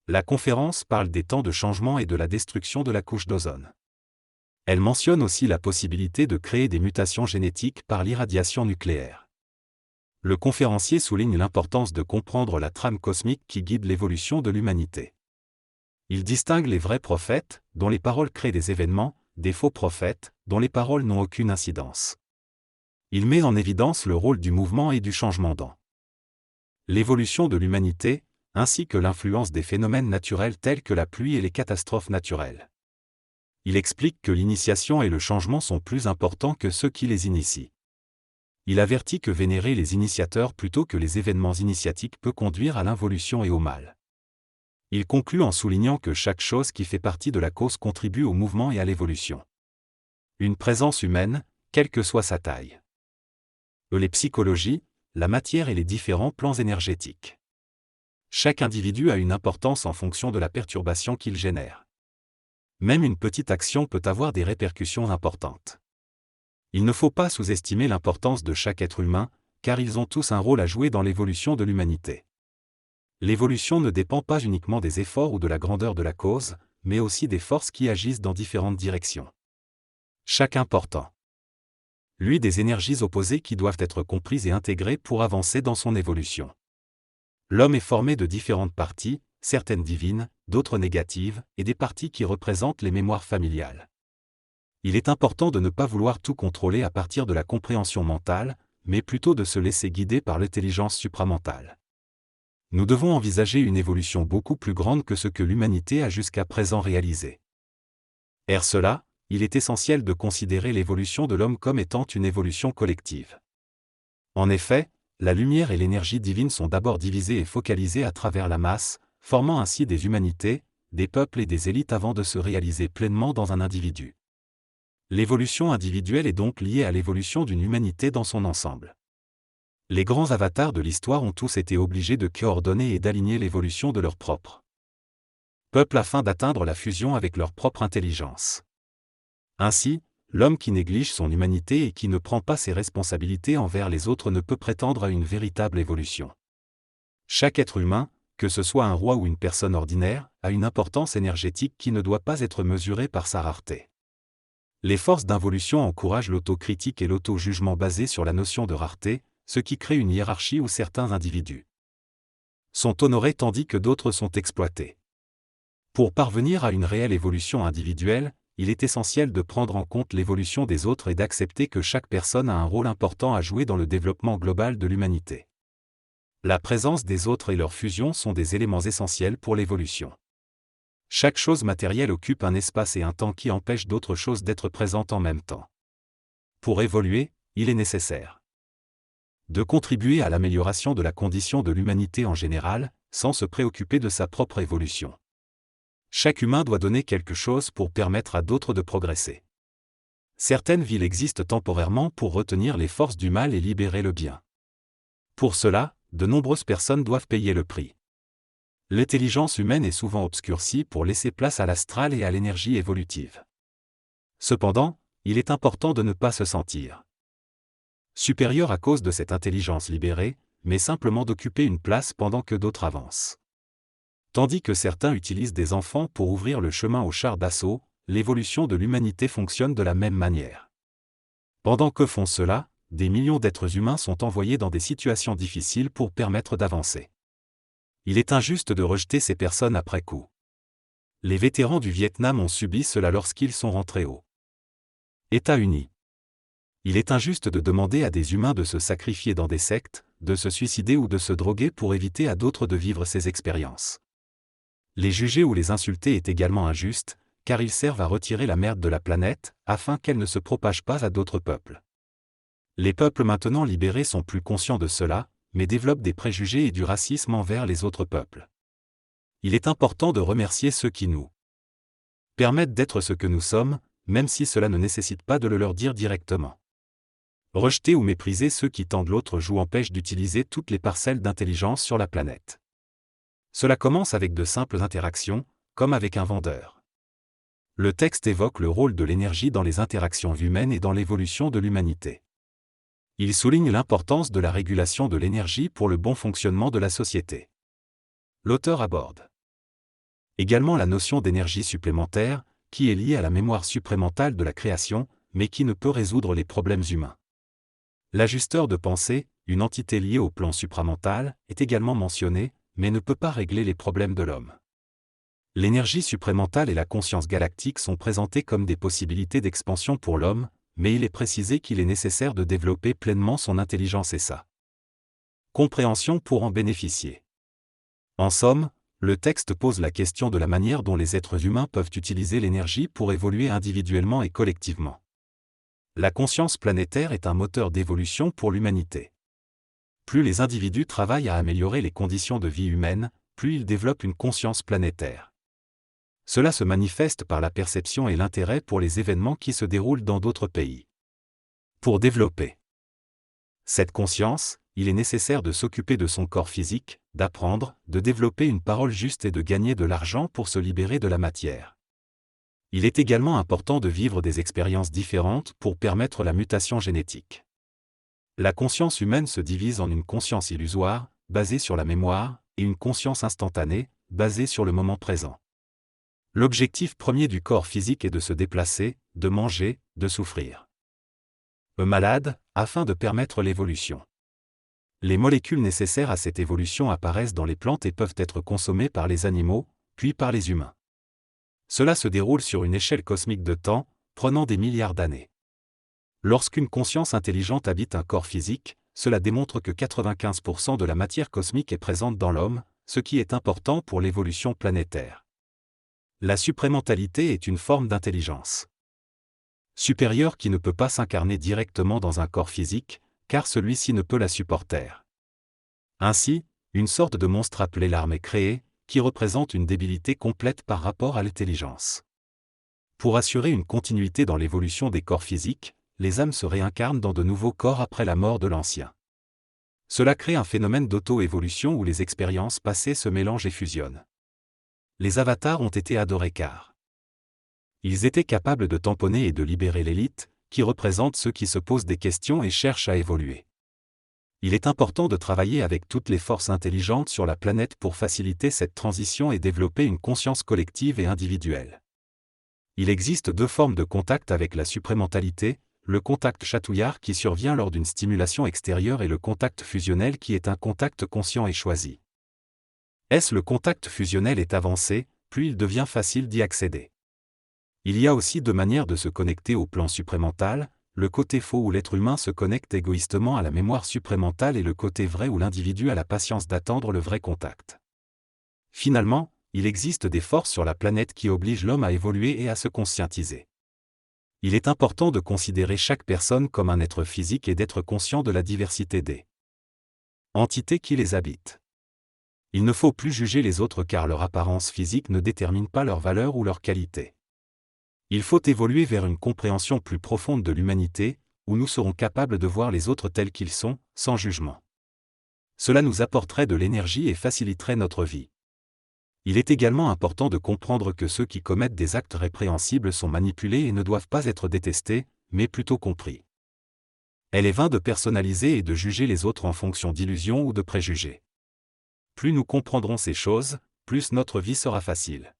La conférence parle des temps de changement et de la destruction de la couche d'ozone. Elle mentionne aussi la possibilité de créer des mutations génétiques par l'irradiation nucléaire. Le conférencier souligne l'importance de comprendre la trame cosmique qui guide l'évolution de l'humanité. Il distingue les vrais prophètes, dont les paroles créent des événements, des faux prophètes, dont les paroles n'ont aucune incidence. Il met en évidence le rôle du mouvement et du changement dans l'évolution de l'humanité, ainsi que l'influence des phénomènes naturels tels que la pluie et les catastrophes naturelles. Il explique que l'initiation et le changement sont plus importants que ceux qui les initient. Il avertit que vénérer les initiateurs plutôt que les événements initiatiques peut conduire à l'involution et au mal. Il conclut en soulignant que chaque chose qui fait partie de la cause contribue au mouvement et à l'évolution. Une présence humaine, quelle que soit sa taille. Les psychologies, la matière et les différents plans énergétiques. Chaque individu a une importance en fonction de la perturbation qu'il génère. Même une petite action peut avoir des répercussions importantes. Il ne faut pas sous-estimer l'importance de chaque être humain, car ils ont tous un rôle à jouer dans l'évolution de l'humanité. L'évolution ne dépend pas uniquement des efforts ou de la grandeur de la cause, mais aussi des forces qui agissent dans différentes directions. Chacun portant, lui, des énergies opposées qui doivent être comprises et intégrées pour avancer dans son évolution. L'homme est formé de différentes parties, certaines divines, d'autres négatives, et des parties qui représentent les mémoires familiales. Il est important de ne pas vouloir tout contrôler à partir de la compréhension mentale, mais plutôt de se laisser guider par l'intelligence supramentale. Nous devons envisager une évolution beaucoup plus grande que ce que l'humanité a jusqu'à présent réalisé. Cela, il est essentiel de considérer l'évolution de l'homme comme étant une évolution collective. En effet, la lumière et l'énergie divine sont d'abord divisées et focalisées à travers la masse, formant ainsi des humanités, des peuples et des élites avant de se réaliser pleinement dans un individu. L'évolution individuelle est donc liée à l'évolution d'une humanité dans son ensemble. Les grands avatars de l'histoire ont tous été obligés de coordonner et d'aligner l'évolution de leur propre peuple afin d'atteindre la fusion avec leur propre intelligence. Ainsi, l'homme qui néglige son humanité et qui ne prend pas ses responsabilités envers les autres ne peut prétendre à une véritable évolution. Chaque être humain, que ce soit un roi ou une personne ordinaire, a une importance énergétique qui ne doit pas être mesurée par sa rareté. Les forces d'involution encouragent l'autocritique et l'auto-jugement basés sur la notion de rareté, ce qui crée une hiérarchie où certains individus sont honorés tandis que d'autres sont exploités. Pour parvenir à une réelle évolution individuelle, il est essentiel de prendre en compte l'évolution des autres et d'accepter que chaque personne a un rôle important à jouer dans le développement global de l'humanité. La présence des autres et leur fusion sont des éléments essentiels pour l'évolution. Chaque chose matérielle occupe un espace et un temps qui empêchent d'autres choses d'être présentes en même temps. Pour évoluer, il est nécessaire de contribuer à l'amélioration de la condition de l'humanité en général, sans se préoccuper de sa propre évolution. Chaque humain doit donner quelque chose pour permettre à d'autres de progresser. Certaines villes existent temporairement pour retenir les forces du mal et libérer le bien. Pour cela, de nombreuses personnes doivent payer le prix. L'intelligence humaine est souvent obscurcie pour laisser place à l'astral et à l'énergie évolutive. Cependant, il est important de ne pas se sentir supérieur à cause de cette intelligence libérée, mais simplement d'occuper une place pendant que d'autres avancent. Tandis que certains utilisent des enfants pour ouvrir le chemin aux chars d'assaut, l'évolution de l'humanité fonctionne de la même manière. Pendant que font cela, des millions d'êtres humains sont envoyés dans des situations difficiles pour permettre d'avancer. Il est injuste de rejeter ces personnes après coup. Les vétérans du Vietnam ont subi cela lorsqu'ils sont rentrés aux États-Unis. Il est injuste de demander à des humains de se sacrifier dans des sectes, de se suicider ou de se droguer pour éviter à d'autres de vivre ces expériences. Les juger ou les insulter est également injuste, car ils servent à retirer la merde de la planète, afin qu'elle ne se propage pas à d'autres peuples. Les peuples maintenant libérés sont plus conscients de cela, mais développent des préjugés et du racisme envers les autres peuples. Il est important de remercier ceux qui nous permettent d'être ce que nous sommes, même si cela ne nécessite pas de le leur dire directement. Rejeter ou mépriser ceux qui tendent l'autre joue empêche d'utiliser toutes les parcelles d'intelligence sur la planète. Cela commence avec de simples interactions, comme avec un vendeur. Le texte évoque le rôle de l'énergie dans les interactions humaines et dans l'évolution de l'humanité. Il souligne l'importance de la régulation de l'énergie pour le bon fonctionnement de la société. L'auteur aborde Également la notion d'énergie supplémentaire, qui est liée à la mémoire supramentale de la création, mais qui ne peut résoudre les problèmes humains. L'ajusteur de pensée, une entité liée au plan supramental, est également mentionné, mais ne peut pas régler les problèmes de l'homme. L'énergie supramentale et la conscience galactique sont présentées comme des possibilités d'expansion pour l'homme, mais il est précisé qu'il est nécessaire de développer pleinement son intelligence et sa compréhension pour en bénéficier. En somme, le texte pose la question de la manière dont les êtres humains peuvent utiliser l'énergie pour évoluer individuellement et collectivement. La conscience planétaire est un moteur d'évolution pour l'humanité. Plus les individus travaillent à améliorer les conditions de vie humaines, plus ils développent une conscience planétaire. Cela se manifeste par la perception et l'intérêt pour les événements qui se déroulent dans d'autres pays. Pour développer cette conscience, il est nécessaire de s'occuper de son corps physique, d'apprendre, de développer une parole juste et de gagner de l'argent pour se libérer de la matière. Il est également important de vivre des expériences différentes pour permettre la mutation génétique. La conscience humaine se divise en une conscience illusoire, basée sur la mémoire, et une conscience instantanée, basée sur le moment présent. L'objectif premier du corps physique est de se déplacer, de manger, de souffrir. Malade, afin de permettre l'évolution. Les molécules nécessaires à cette évolution apparaissent dans les plantes et peuvent être consommées par les animaux, puis par les humains. Cela se déroule sur une échelle cosmique de temps, prenant des milliards d'années. Lorsqu'une conscience intelligente habite un corps physique, cela démontre que 95% de la matière cosmique est présente dans l'homme, ce qui est important pour l'évolution planétaire. La supramentalité est une forme d'intelligence supérieure qui ne peut pas s'incarner directement dans un corps physique, car celui-ci ne peut la supporter. Ainsi, une sorte de monstre appelé l'âme est créée, qui représente une débilité complète par rapport à l'intelligence. Pour assurer une continuité dans l'évolution des corps physiques, les âmes se réincarnent dans de nouveaux corps après la mort de l'ancien. Cela crée un phénomène d'auto-évolution où les expériences passées se mélangent et fusionnent. Les avatars ont été adorés car ils étaient capables de tamponner et de libérer l'élite, qui représente ceux qui se posent des questions et cherchent à évoluer. Il est important de travailler avec toutes les forces intelligentes sur la planète pour faciliter cette transition et développer une conscience collective et individuelle. Il existe deux formes de contact avec la supramentalité, le contact chatouillard qui survient lors d'une stimulation extérieure et le contact fusionnel qui est un contact conscient et choisi. Le contact fusionnel est avancé, plus il devient facile d'y accéder. Il y a aussi deux manières de se connecter au plan supramental, le côté faux où l'être humain se connecte égoïstement à la mémoire supramentale et le côté vrai où l'individu a la patience d'attendre le vrai contact. Finalement, il existe des forces sur la planète qui obligent l'homme à évoluer et à se conscientiser. Il est important de considérer chaque personne comme un être physique et d'être conscient de la diversité des entités qui les habitent. Il ne faut plus juger les autres car leur apparence physique ne détermine pas leur valeur ou leur qualité. Il faut évoluer vers une compréhension plus profonde de l'humanité, où nous serons capables de voir les autres tels qu'ils sont, sans jugement. Cela nous apporterait de l'énergie et faciliterait notre vie. Il est également important de comprendre que ceux qui commettent des actes répréhensibles sont manipulés et ne doivent pas être détestés, mais plutôt compris. Il est vain de personnaliser et de juger les autres en fonction d'illusions ou de préjugés. Plus nous comprendrons ces choses, plus notre vie sera facile.